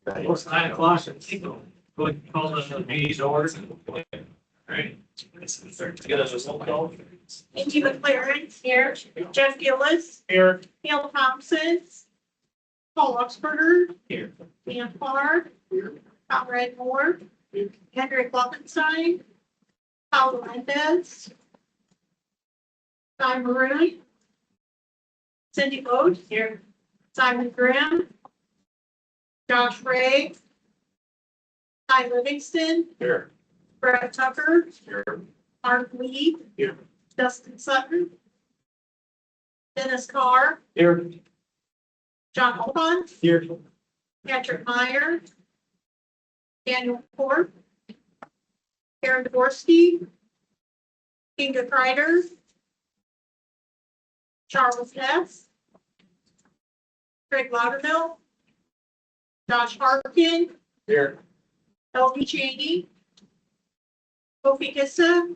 Well, it's 9 o'clock. Go ahead and call the meeting's order. All right. Get us a roll call. Angie McLaren here, Jeff Gillis, Here. Neil Thompson, Paul Oxberger, Here. Dan Farr, Conrad Moore, Hendrik Wolkenstein, Paul Melendez, Guy Maroon, Cindy Bode here, Simon Grimm, Josh Ray, Ty Livingston, Here. Brett Tucker, Here. Mark Lee, Here. Dustin Sutton, Dennis Carr, Here. John Olson, Here. Patrick Meyer, Daniel Ford, Karen Dvorsky, Kinga Kreider, Charles Ness, Craig Laudermill, Josh Harkin, Here. Elby Cheney, Kofi Kissa,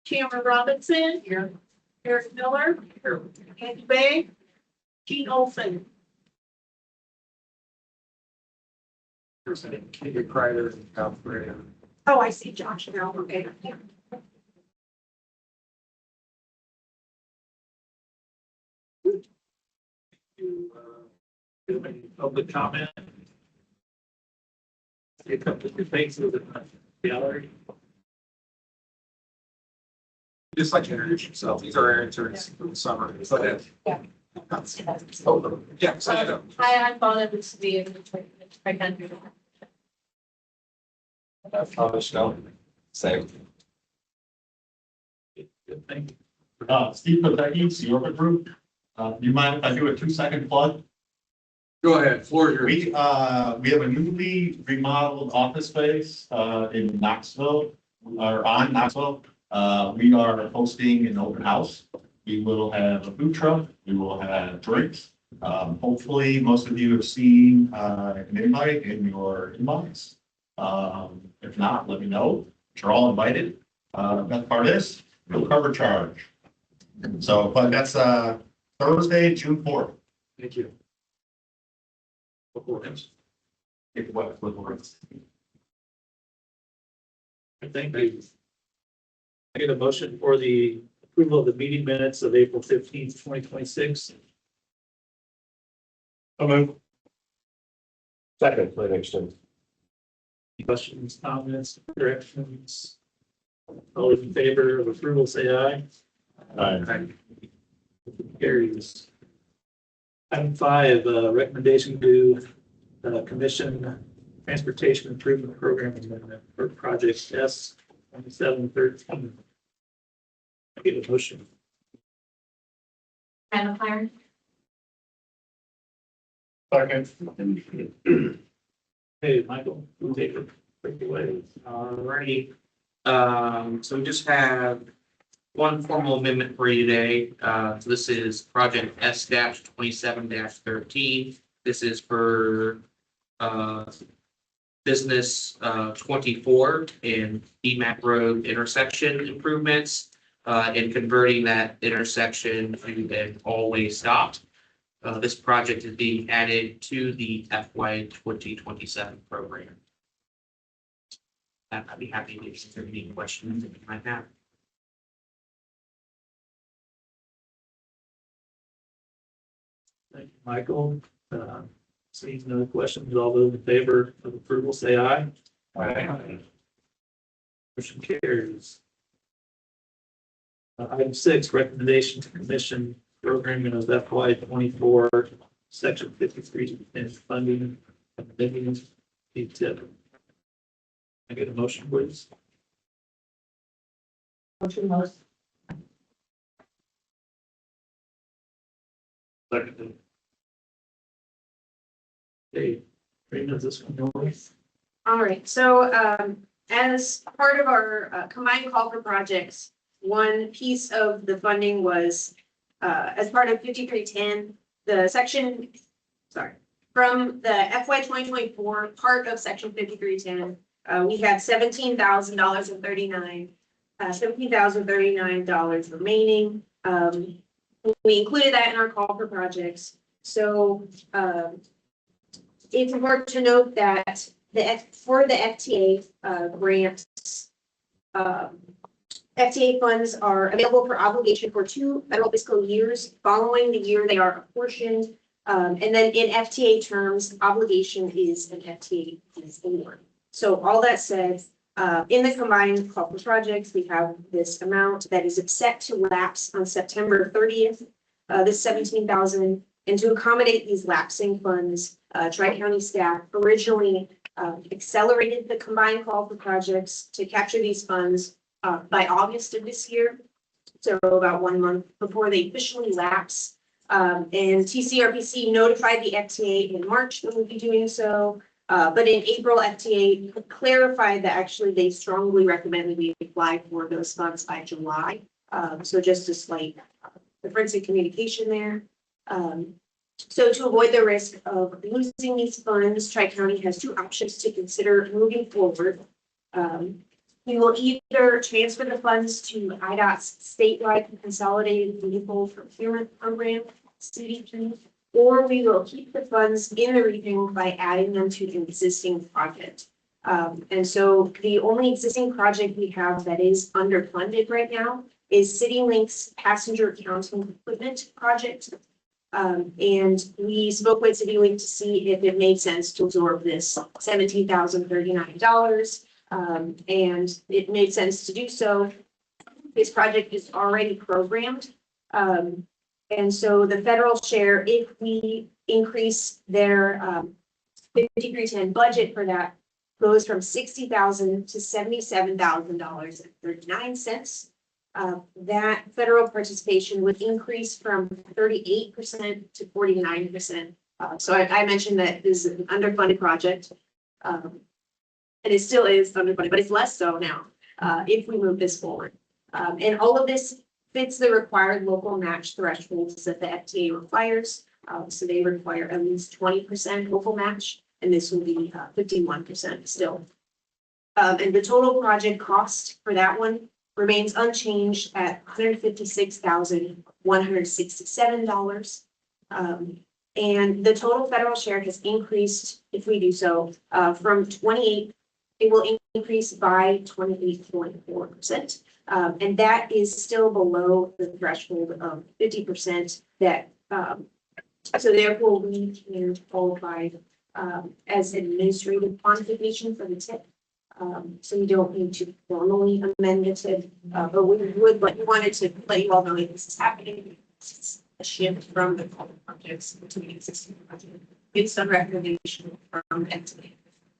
Chandler Robinson, Eric Miller, Andy Bay, Gene Olson. Kinga Kreider and Alfred. Oh, I see Josh now, okay. Do any public comment? You come to the faces of the gallery. Just like to introduce yourself, these are our interns for the summer. So that. Yeah. Oh, yeah, so you know. Hi, I'm Paula Busby of the country. Same. Good thing. Steve Kozecki, Sierra Group. Do you mind if I do a 2-second plug? Go ahead, floor is yours. We have a newly remodeled office space, in Knoxville, or on Knoxville. We are hosting an open house. We will have a food truck. We will have drinks. Hopefully, most of you have seen, an invite in your inbox. If not, let me know. You're all invited. Best part is, no cover charge. So, but that's, Thursday, June 4th. Thank you. Thank you. I get a motion for the approval of the meeting minutes of April 15th, 2026. Second, Livingston. Questions, comments, corrections? All those in favor of approval, say aye. Aye. Carries. Item 5, recommendation to commission transportation improvement program amendment for project S 2713. I get a motion. Madam Clerk? Second. Hey, Michael, you take it away. Alrighty, so we just have one formal amendment for you today. So this is project S-27-13. This is for, business, 24 in DMAC Road intersection improvements, and converting that intersection to an all-way stop. This project is being added to the FY 2027 program. I'd be happy to answer any questions that you might have. Thank you, Michael. Seeing no questions, all those in favor of approval, say aye. Aye. Motion carries. Item 6, recommendation to commission programming of FY 24, section 53, and funding and amending the tip. I get a motion, please. Motion most. Second. Okay, Rena, is this one yours? All right, so as part of our combined call for projects, one piece of the funding was as part of 5310, the section, from the FY 2024 part of section 5310, we had $17,039 remaining. We included that in our call for projects. So it's important to note that for the FTA grants, FTA funds are available for obligation for 2 federal fiscal years. Following the year, they are apportioned. And then in FTA terms, obligation is an FTA is award. So all that said, in the combined call for projects, we have this amount that is set to lapse on September 30th, this 17,000. And to accommodate these lapsing funds, Tri-County staff originally accelerated the combined call for projects to capture these funds by August of this year. So about 1 month before they officially lapse. And TCRPC notified the FTA in March that we'll be doing so. But in April, FTA clarified that actually they strongly recommended we apply for those funds by July. So just a slight difference in communication there. So to avoid the risk of losing these funds, Tri-County has 2 options to consider moving forward. We will either transfer the funds to IDOT's statewide consolidated vehicle procurement program, CDP, or we will keep the funds in the region by adding them to the existing project. And so the only existing project we have that is underfunded right now is CityLink's passenger counting equipment project. And we spoke with CityLink to see if it made sense to absorb this $17,039. And it made sense to do so. This project is already programmed. And so the federal share, if we increase their 5310 budget for that, goes from $60,000 to $77,000.39. That federal participation would increase from 38% to 49%. So I mentioned that this is an underfunded project. And it still is underfunded, but it's less so now if we move this forward. And all of this fits the required local match thresholds that the FTA requires. So they require at least 20% local match, and this will be 51% still. And the total project cost for that one remains unchanged at $156,167. And the total federal share has increased, if we do so, from 28, it will increase by 28.4%. And that is still below the threshold of 50% that, so therefore we can qualify as an administrative quantification for the tip. So we don't need to formally amend the tip, but we would, but we wanted to let you all know that this is happening. It's a shift from the current projects to the existing project. It's some recommendation from FTA.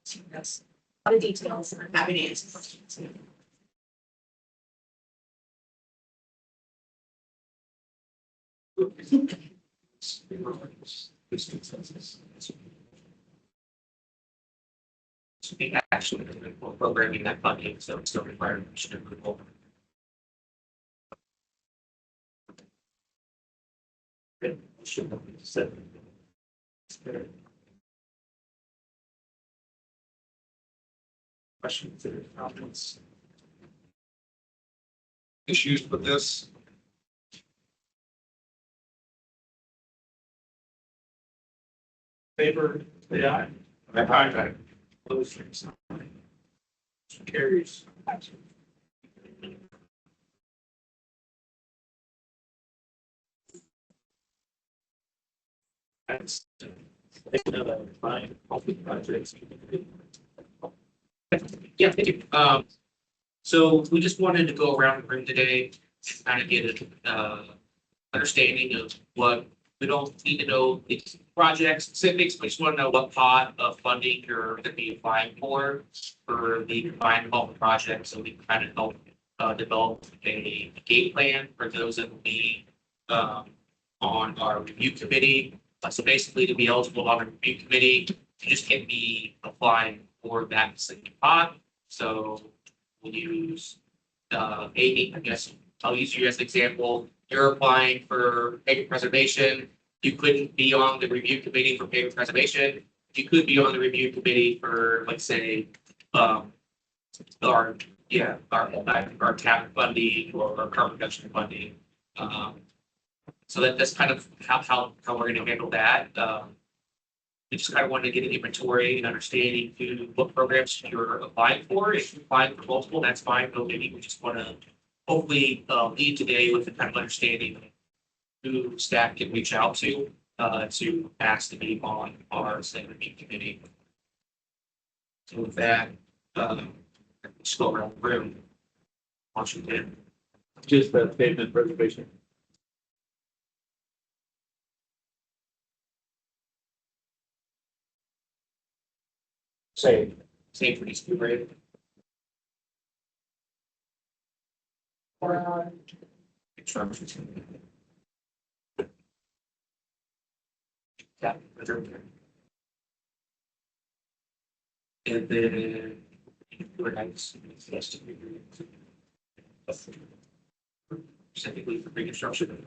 So that's a lot of details and I'm happy to answer questions. Actually, programming that funding, so it's still required commission approval. Good. Should have been said. Good. Questions or comments? Issues with this? Favor, say aye. Aye. Opposed, same sign. Motion carries. That's another fine, projects. Yeah, thank you. So we just wanted to go around the room today, kind of get an understanding of what, we don't need to know the project specifics, we just want to know what pot of funding you're going to be applying for the combined development project, so we can kind of help develop a game plan for those that will be on our review committee. So basically, to be eligible on the review committee, you just can't be applying for that specific pot. So we'll use Amy, I guess I'll use you as an example. You're applying for paper preservation. You couldn't be on the review committee for paper preservation. You could be on the review committee for, let's say, our tap funding or our carbon reduction funding. So that's kind of how we're going to handle that. we just kind of wanted to get an inventory and understanding to what programs you're applying for. If you're applying for multiple, that's fine, but maybe we just want to hopefully lead today with the kind of understanding who staff can reach out to ask to be on our segment committee. So with that, just go around the room. Washington. Just a statement of reservation. Same. Same for these two, right? Construction. Yeah. And then. Specifically for reconstruction.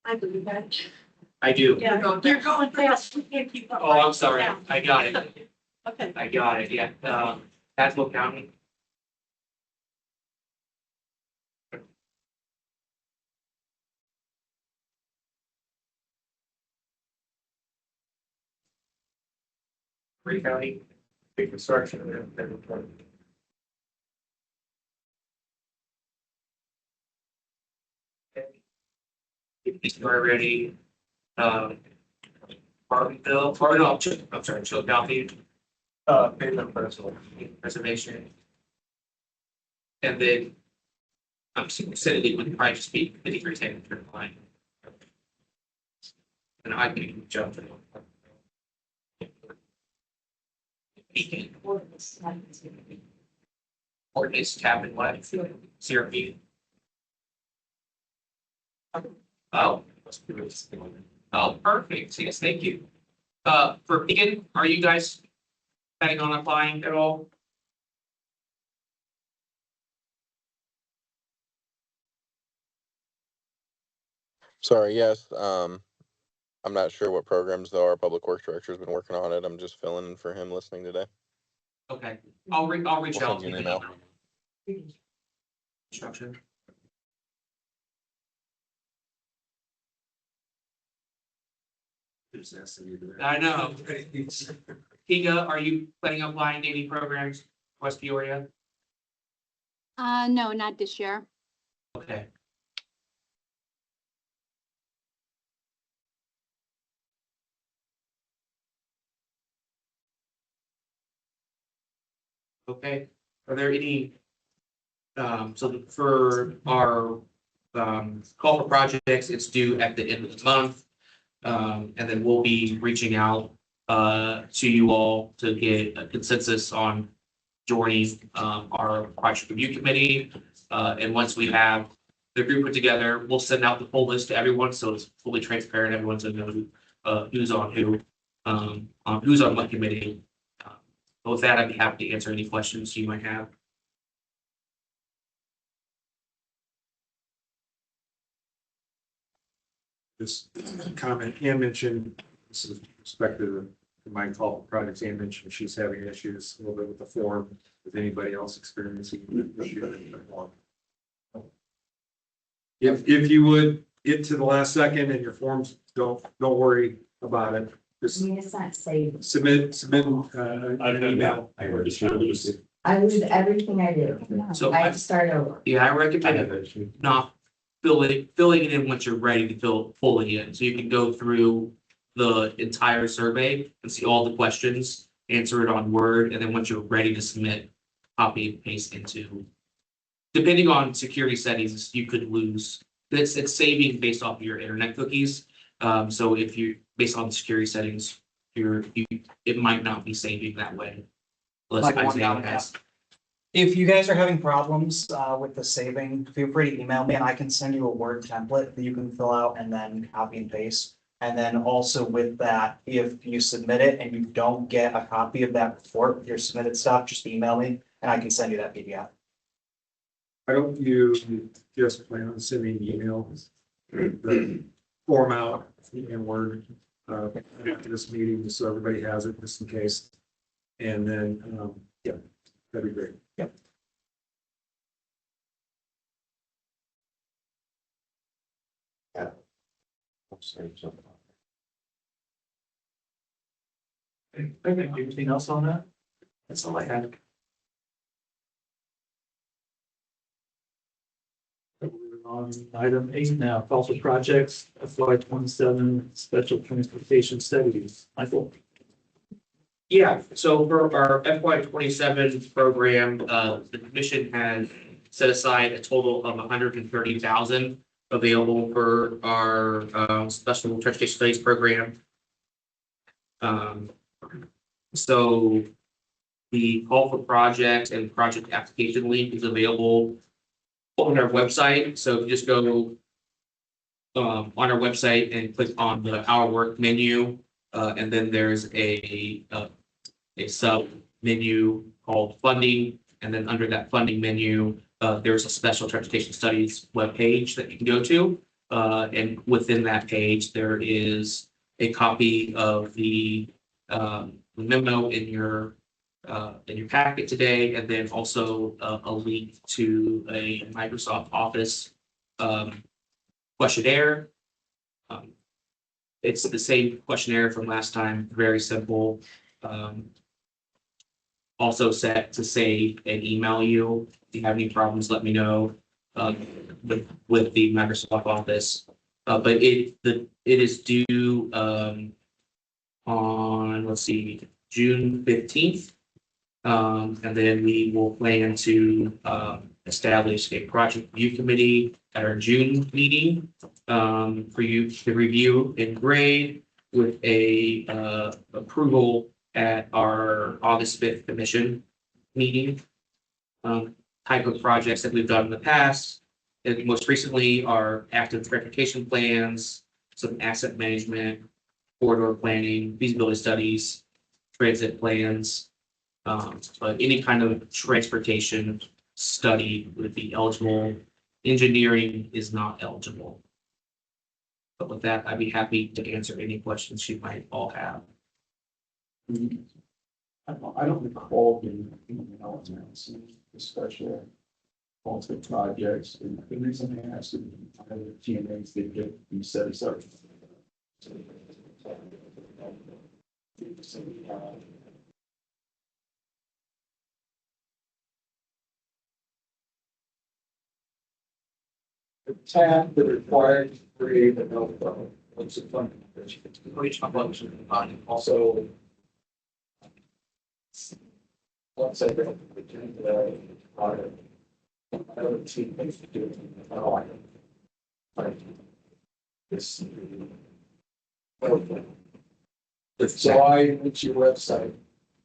I believe that. I do. Yeah, you're going fast. You can't keep up. Oh, I'm sorry. I got it. Okay. I got it, yeah. Hasbro County. Free County, reconstruction and if you are ready, Bartonville, or no, I'm sorry, Philadelphia. Payment preservation. And then I'm saying it would probably just be 5310 for the line. And I can jump in. Beacon. Ordinance tab and what? CRP. Oh. Oh, perfect. Yes, thank you. For Beacon, are you guys planning on applying at all? Sorry, yes. I'm not sure what programs though. Our public works director's been working on it. I'm just filling in for him listening today. Okay, I'll reach We'll out. send you an email. Instruction. I know. Higa, are you planning on applying to any programs, West Peoria? No, not this year. Okay. Okay, are there any, so for our, call for projects, it's due at the end of the month. And then we'll be reaching out, to you all to get a consensus on joining, our project review committee. And once we have the group put together, we'll send out the full list to everyone, so it's fully transparent, everyone's gonna know who's on who, who's on what committee. But with that, I'd be happy to answer any questions you might have. This comment, Ann mentioned, this is with respect to the Mine Call projects, Ann mentioned she's having issues a little bit with the form. Is anybody else experiencing an issue with the form? If you would get to the last second and your forms, don't worry about it. Just it's not saved. submit an email. I already started. I lose everything I do. So I have to start over. Yeah, I I recommend have that issue. not filling it in once you're ready to fill fully in. So you can go through the entire survey and see all the questions, answer it on Word, and then once you're ready to submit, copy and paste into. Depending on security settings, you could lose. It's saving based off of your internet cookies. So if you, based on the security settings, it might not be saving that way. Unless Like one Isaiah down has. If you guys are having problems with the saving, feel free to email me and I can send you a Word template that you can fill out and then copy and paste. And then also with that, if you submit it and you don't get a copy of that report with your submitted stuff, just email me and I can send you that PDF. Why don't you just plan on sending emails, the form out in Word, after this meeting, just so everybody has it, just in case. And then, yeah, that'd be great. Yep. Okay, anything else on that? That's all I had. We're on item 8 now, call for projects, FY 27 special transportation studies. Michael? Yeah, so for our FY 27 program, the commission has set aside a total of 130,000 available for our special transportation studies program. So the call for project and project application link is available on our website. So if you just go on our website and click on the Our Work menu, and then there's a sub menu called Funding, and then under that funding menu, there's a special transportation studies webpage that you can go to. And within that page, there is a copy of the memo in your packet today, and then also a link to a Microsoft Office questionnaire. It's the same questionnaire from last time, very simple. Also set to save and email you. If you have any problems, let me know with the Microsoft Office. But it is due on, let's see, June 15th. And then we will plan to establish a project review committee at our June meeting for you to review and grade with a approval at our August 5th commission meeting. Type of projects that we've done in the past, and most recently are active transportation plans, some asset management, corridor planning, feasibility studies, transit plans. But any kind of transportation study would be eligible. Engineering is not eligible. But with that, I'd be happy to answer any questions you might all have. I don't recall being, especially multiple projects, and the reason I asked is the TMAs they get, you set aside. The tab that required to create a note, what's it funding? Also, let's say that I don't see things to do. This. So I went to your website,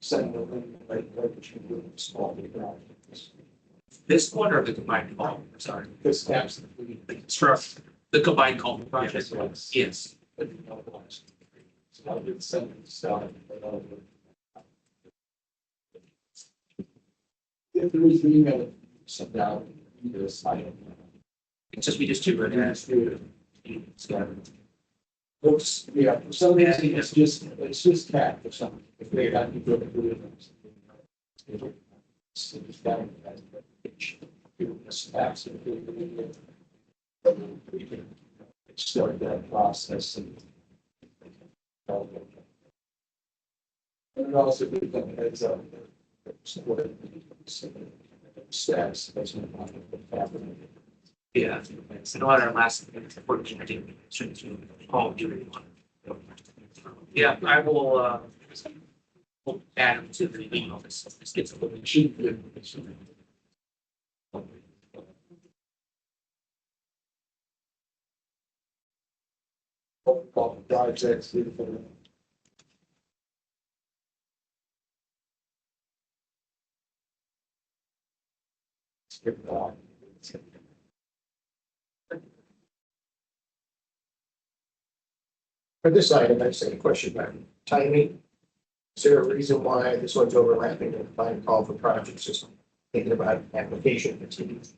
send a link, like what you do, small background. This one or the combined call? Sorry. This tab's The combined call project. Yes. Yes. So I did send it stuff. If there was an email sent out, this I don't know. It's just, we just do it. Oops, yeah, for some reason, it's just cat or something, if they have to go through it. It's down. It's absolutely. Start that process and. And it also becomes heads up. Status doesn't happen. Yeah. So on our last report, I did all do it. Yeah, I will we'll add them to the email. This gets a little bit cheap. Projects. Skip that. For this item, I just had a question about timing. Is there a reason why this one's overlapping and find call for projects, just thinking about application materials?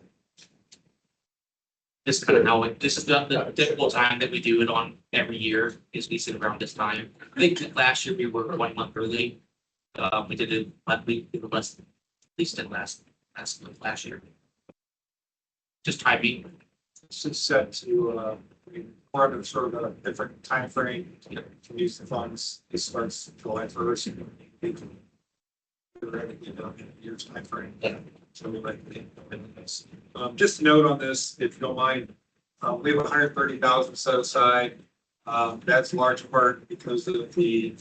Just kind of know it. This is the typical time that we do it on every year, is we sit around this time. I think that last year we were 1 month early. We did it, but we did it less, at least in last year. Just timing. This is set to we're under sort of a different timeframe to use the funds. It starts July 1st. We're ready to get done in a year's timeframe. So we'd like to implement this. Just a note on this, if you don't mind, we have 130,000 set aside. That's large part because of the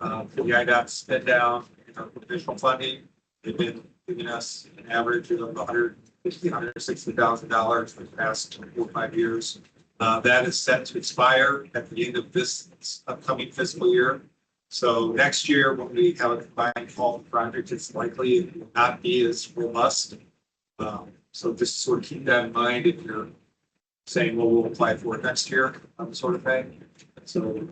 IDOT spend down in our additional funding. They've been giving us an average of $160,000 for the past 4 or 5 years. That is set to expire at the end of this upcoming fiscal year. So next year, when we have a combined call project, it's likely it will not be as robust. So just sort of keep that in mind if you're saying, well, we'll apply for it next year, sort of thing. So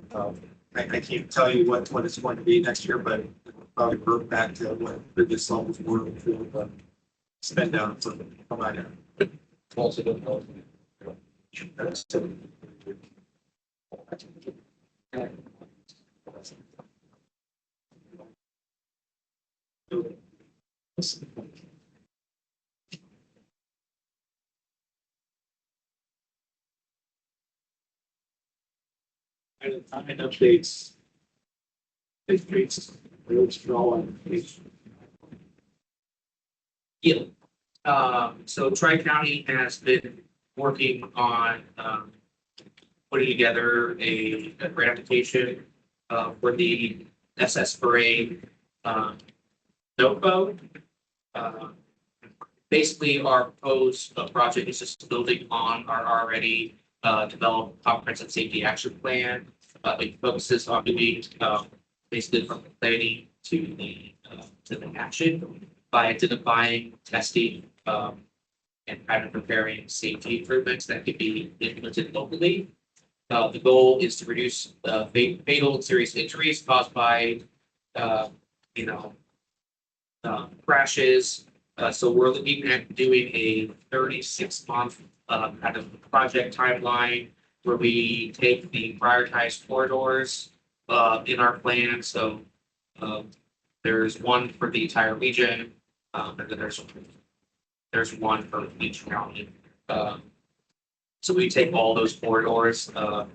I can't tell you what it's going to be next year, but it'll probably revert back to what previous levels were before the spend down for the combined. Also, don't know. That's and updates. Yeah. So Tri-County has been working on, putting together a grant application, for the SS Parade, NOPO. Basically, our proposed project is just building on our already developed comprehensive safety action plan. It focuses on doing basically from the planning to the action by identifying, testing, and kind of preparing safety improvements that could be implemented locally. The goal is to reduce fatal and serious injuries caused by crashes. So we're looking at doing a 36-month kind of project timeline where we take the prioritized corridors in our plan. So there's one for the entire region, and then there's one for each county. So we take all those corridors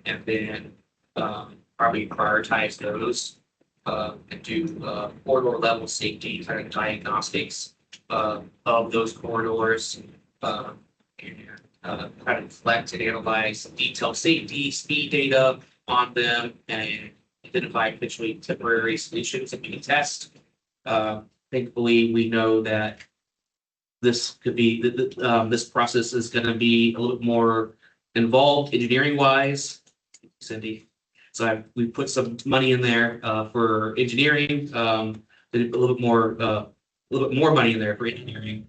and then probably prioritize those and do corridor level safety kind of diagnostics of those corridors and kind of collect and analyze detailed safety, speed data on them and identify potentially temporary solutions that we can test. Thankfully, we know that this could be, this process is going to be a little bit more involved engineering wise, Cindy. So we put some money in there for engineering, a little bit more money in there for engineering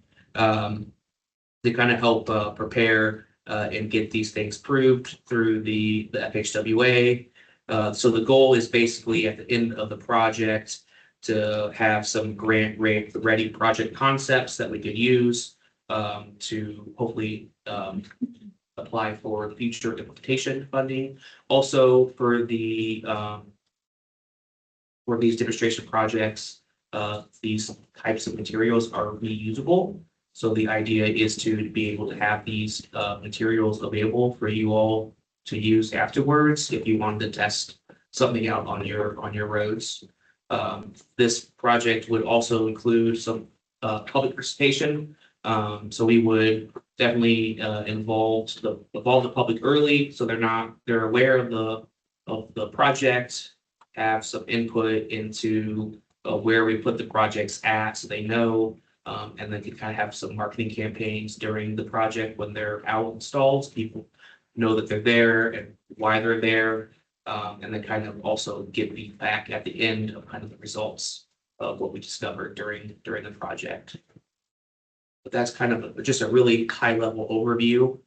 to kind of help prepare and get these things proved through the FHWA. So the goal is basically at the end of the project to have some grant ready project concepts that we could use to hopefully apply for future implementation funding. Also for the for these demonstration projects, these types of materials are reusable. So the idea is to be able to have these materials available for you all to use afterwards if you wanted to test something out on your roads. This project would also include some public participation. So we would definitely involve the public early, so they're aware of the project, have some input into where we put the projects at, so they know, and then can kind of have some marketing campaigns during the project when they're out installed. So people know that they're there and why they're there, and then kind of also give feedback at the end of kind of the results of what we discovered during the project. But that's kind of just a really high level overview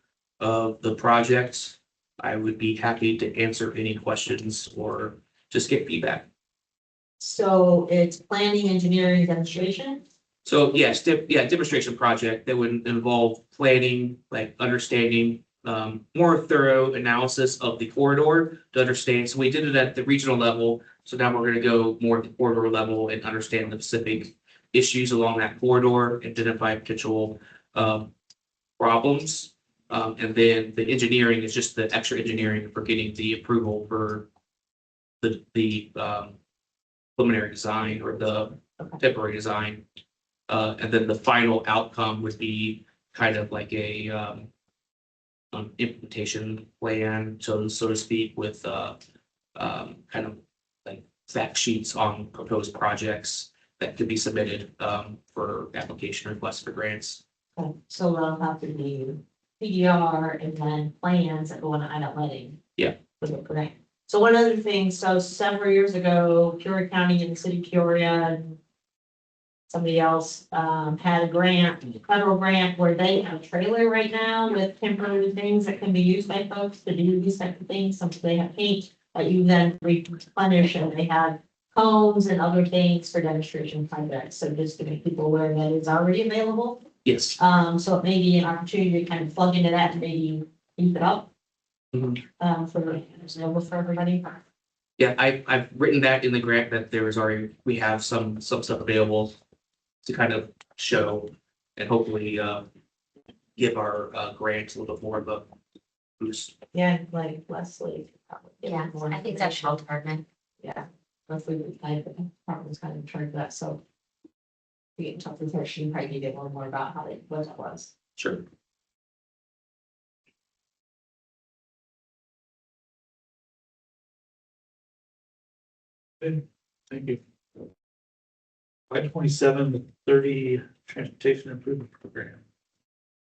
of the project. I would be happy to answer any questions or just get feedback. So it's planning, engineering, demonstration? So yes, demonstration project that would involve planning, like understanding, more thorough analysis of the corridor to understand. So we did it at the regional level. So now we're going to go more at the corridor level and understand the specific issues along that corridor, identify potential problems, And then the engineering is just the extra engineering for getting the approval for the preliminary design or the temporary design. And then the final outcome would be kind of like a implementation plan, so to speak, with kind of like fact sheets on proposed projects that could be submitted for application requests for grants. Okay, so they'll have to do PDR and then plans that go on IDOT letting. Yeah. For the grant. So one other thing, so several years ago, Peoria County and the city of Peoria and somebody else had a grant, federal grant, where they have a trailer right now with temporary things that can be used by folks to do these type of things. Some they have paint that you then replenish, and they have cones and other things for demonstration projects. So just to make people aware that it's already available. Yes. So it may be an opportunity to kind of plug into that and maybe keep it up. For everybody. Yeah, I've written that in the grant that there is already, we have some stuff available to kind of show and hopefully give our grant a little bit more of a boost. Yeah, like Leslie. probably get Yeah, more I think that's information. health department. Yeah, Leslie would kind of, department's kind of in charge of that, so. We get in touch with her, she can probably give you a little more about how it, what it was. Sure. Thank you. 527-30 Transportation Improvement Program.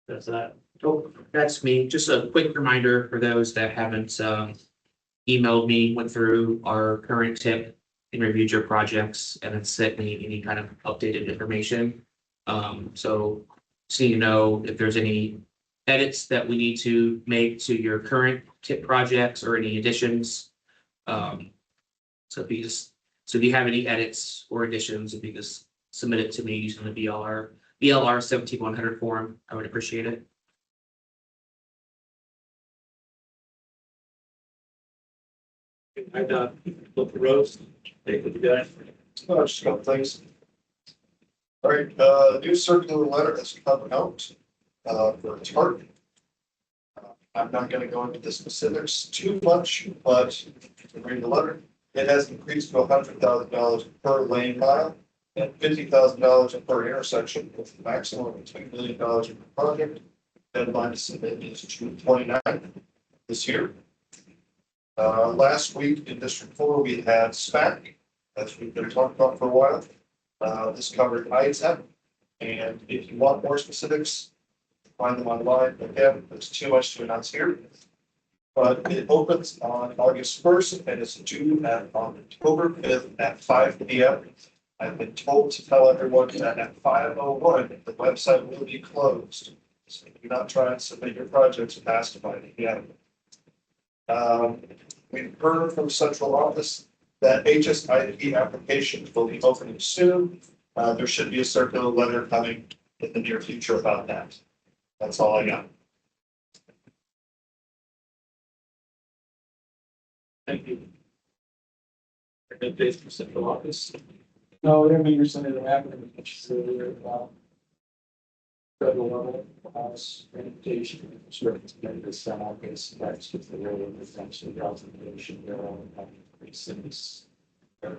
That's that. Oh, that's me. Just a quick reminder for those that haven't emailed me, went through our current tip and reviewed your projects and then sent me any kind of updated information. So you know if there's any edits that we need to make to your current tip projects or any additions. So if you have any edits or additions, if you just submit it to me using the BLR 17100 form, I would appreciate it. I'd look the roads. Take what you got. Just a couple things. All right, new circular letter has come out for Target. I'm not gonna go into the specifics too much, but you can read the letter. It has increased to $100,000 per lane mile and $50,000 per intersection with a maximum of $2 million per project. Deadline to submit is June 29th this year. Last week in District 4, we had SPAC, as we've been talking about for a while. This covered ITEP, and if you want more specifics, find them online. Again, there's too much to announce here. But it opens on August 1st and it's due on October 5th at 5 p.m. I've been told to tell everyone that at 5:01, the website will be closed. So do not try and submit your projects past 5 p.m. We've heard from central office that HSIP applications will be opening soon. There should be a circular letter coming in the near future about that. That's all I got. Thank you. Updates from central office. No, I mean, you're something that happened, which is federal level, transportation, insurance, and this August, that's just the way of essentially observation, there are precincts. Over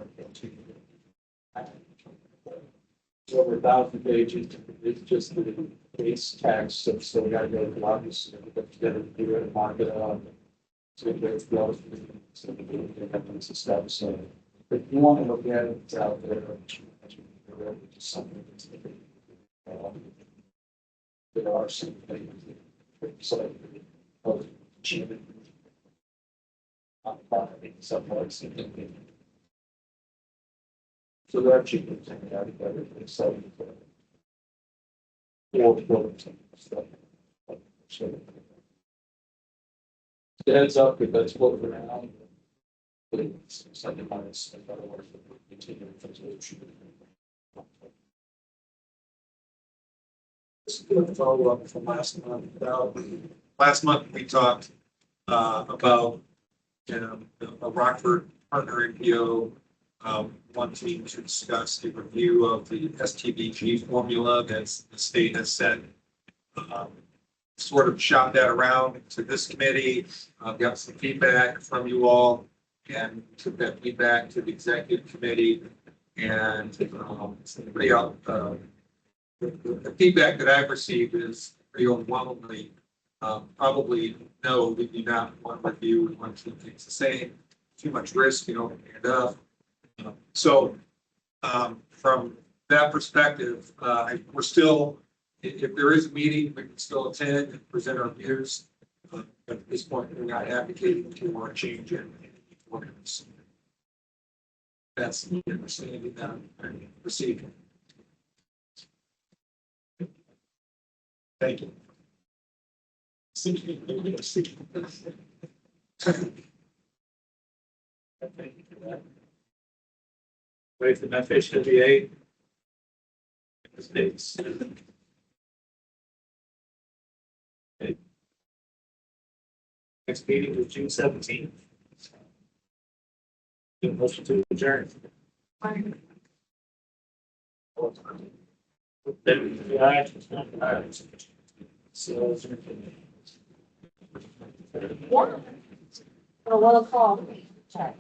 1,000 pages, it's just the base text, so we gotta go to August, we put together, do it, mark it up. So there's those, so we have some stuff, so if you want to look at it, it's out there. Just something that's there are some things that so cheap. So there are cheap things in there, but so stuff. So heads up, if that's what we're around. It's something minus, in other words, continue resolution. This is a follow-up from last month. Last month, we talked about a Rockford partner APO wanting to discuss the review of the STBG formula that the state has set. sort of shot that around to this committee, got some feedback from you all, and took that feedback to the executive committee. And everybody else, the feedback that I've received is pretty overwhelmingly, probably no, we do not want to review, we want to keep things the same. Too much risk, you know, and so from that perspective, we're still, if there is a meeting, we can still attend and present our views. But at this point, we're not advocating for a change in ordinance. That's the understanding that I'm receiving. Thank you. Wait for the FHWA. States. Okay. Next meeting is June 17th. Motion to adjourn. So. Yeah. A roll call. Check.